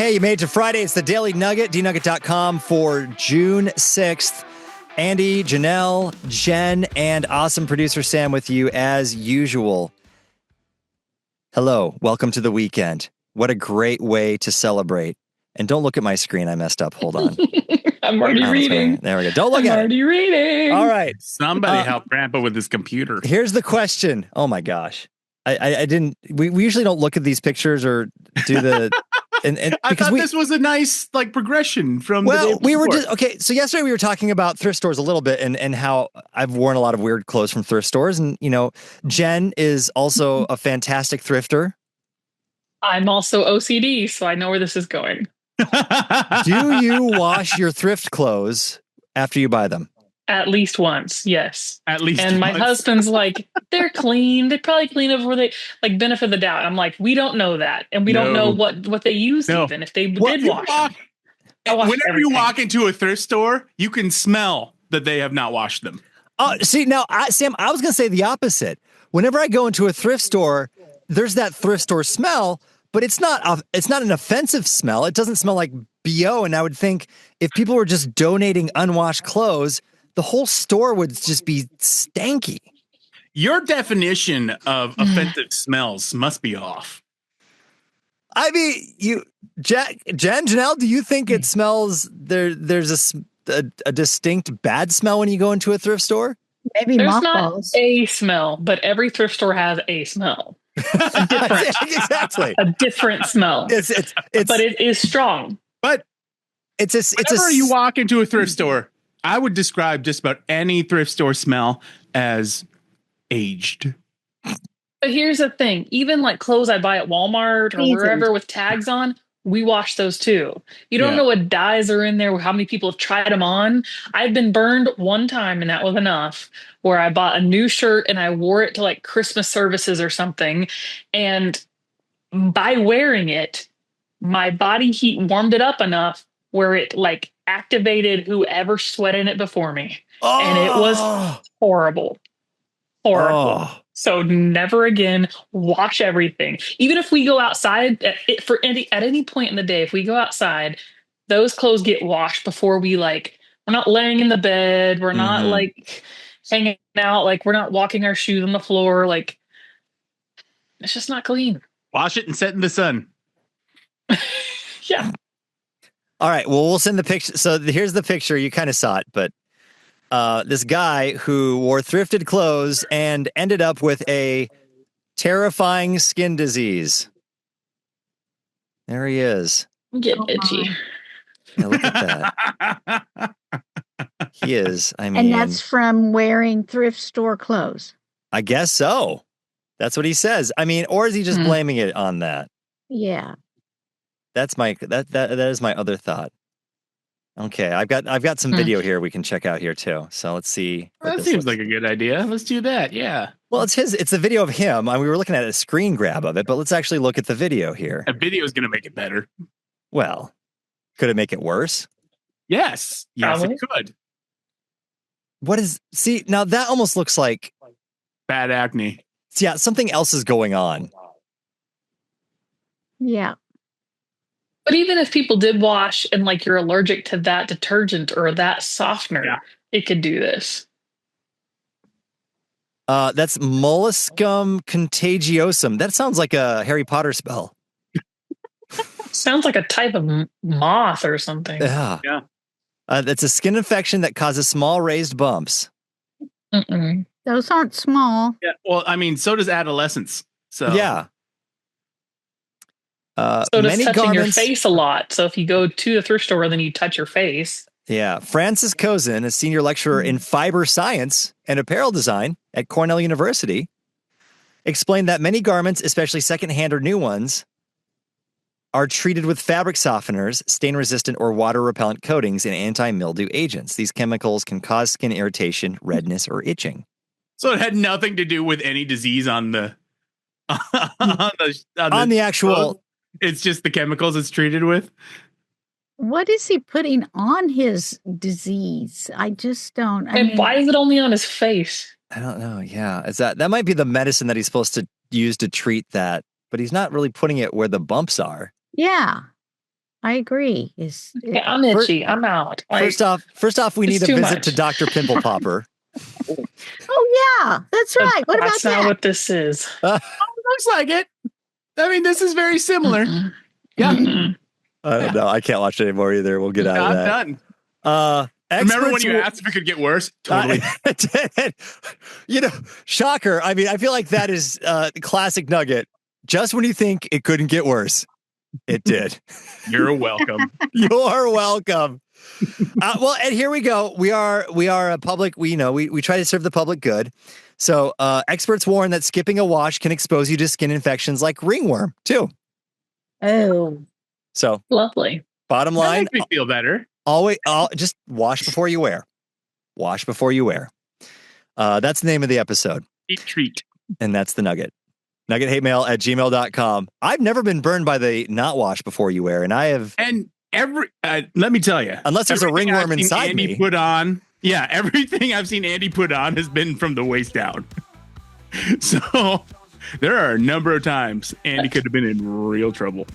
Hey, you made it to Friday. It's the Daily Nugget, dnugget.com for June 6th. Andy, Janelle, Jen, and awesome producer Sam with you as usual. Hello, welcome to the weekend. What a great way to celebrate. And don't look at my screen. I messed up. Hold on. I'm already reading. There we go. Don't look at it. I'm already reading. All right. Somebody help Grandpa with his computer. Here's the question. Oh my gosh. I didn't, we usually don't look at these pictures or do the, and I thought this was a nice progression from the day we were before. just, okay. So yesterday we were talking about thrift stores a little bit and how I've worn a lot of weird clothes from thrift stores. And, you know, Jen is also a fantastic thrifter. I'm also OCD, so I know where this is going. Do you wash your thrift clothes after you buy them? At least once, yes. At least And my once. husband's like, they're clean. They probably clean over they benefit of the doubt. I'm like, we don't know that. And we don't know what they used even if they did wash them. Whenever you walk into a thrift store, you can smell that they have not washed them. Oh, see, now, Sam, I was going to say the opposite. Whenever I go into a thrift store, there's that thrift store smell, but it's not an offensive smell. It doesn't smell like BO. And I would think if people were just donating unwashed clothes, the whole store would just be stanky. Your definition of offensive smells must be off. I mean, Janelle, do you think it smells there's a distinct bad smell when you go into a thrift store? Maybe there's mothballs. not a smell, but every thrift store has a smell. A different, exactly. A different smell. It's but it is strong. But whenever you walk into a thrift store, I would describe just about any thrift store smell as aged. But here's the thing. Even like clothes I buy at Walmart or wherever with tags on, we wash those too. You don't know what dyes are in there, how many people have tried them on. I've been burned one time and that was enough, where I bought a new shirt and I wore it to like Christmas services or something. And by wearing it, my body heat warmed it up enough where it like activated whoever sweat in it before me. Oh. And it was horrible. Horrible. Oh. So never again, wash everything. Even if we go outside at any point in the day, if we go outside, those clothes get washed before we're not laying in the bed. We're not like hanging out. Like we're not walking our shoes on the floor. Like it's just not clean. Wash it and set in the sun. Yeah. All right. Well, we'll send the picture. So here's the picture. You kind of saw it, but this guy who wore thrifted clothes and ended up with a terrifying skin disease. There he is. I'm getting itchy. Yeah, look at that. He is. I mean, and that's from wearing thrift store clothes. I guess so. That's what he says. I mean, or is he just blaming it on that? Yeah. That's that is my other thought. Okay, I've got some video here we can check out here too. So let's see. That seems like a good idea. Let's do that. Yeah. Well, it's a video of him. I mean, we were looking at a screen grab of it, but let's actually look at the video here. A video is going to make it better. Well, could it make it worse? Yes. Yes, it could. See, now that almost looks like bad acne. Yeah, something else is going on. Yeah. But even if people did wash and like you're allergic to that detergent or that softener, it could do this. That's molluscum contagiosum. That sounds like a Harry Potter spell. Sounds like a type of moth or something. Yeah. That's a skin infection that causes small raised bumps. Those aren't small. Yeah. Well, I mean, so does adolescence. So yeah. So does touching your face a lot. So if you go to the thrift store, then you touch your face. Yeah. Francis Cozen, a senior lecturer in fiber science and apparel design at Cornell University, explained that many garments, especially secondhand or new ones, are treated with fabric softeners, stain-resistant or water-repellent coatings, and anti-mildew agents. These chemicals can cause skin irritation, redness, or itching. So it had nothing to do with any disease on the on the actual. Clothes. It's just the chemicals it's treated with. What is he putting on his disease? I just don't. And why is it only on his face? I don't know. Yeah, that might be the medicine that he's supposed to use to treat that, but he's not really putting it where the bumps are. Yeah. I agree. Okay, I'm itchy. I'm out. First off, we need a visit to Dr. Pimple Popper. Oh yeah, that's right. What about that? That's not what this is. Looks like it. I mean, this is very similar. Yeah. I don't know. I can't watch it anymore either. We'll get out of that. I'm done. Remember when you asked if it could get worse? Totally. Shocker. I mean, I feel like that is the classic Nugget. Just when you think it couldn't get worse, it did. You're welcome. You're welcome. Well, and here we go. We are a public. We try to serve the public good. So experts warn that skipping a wash can expose you to skin infections like ringworm too. Oh, so lovely. Bottom line, that makes me feel better. Just wash before you wear. Wash before you wear. That's the name of the episode. Eat treat. And that's the Nugget. NuggetHateMail@gmail.com. I've never been burned by the not wash before you wear, and I have. And let me tell you, unless there's a ringworm inside Andy me. Put on, everything I've seen Andy put on has been from the waist down. So there are a number of times Andy could have been in real trouble.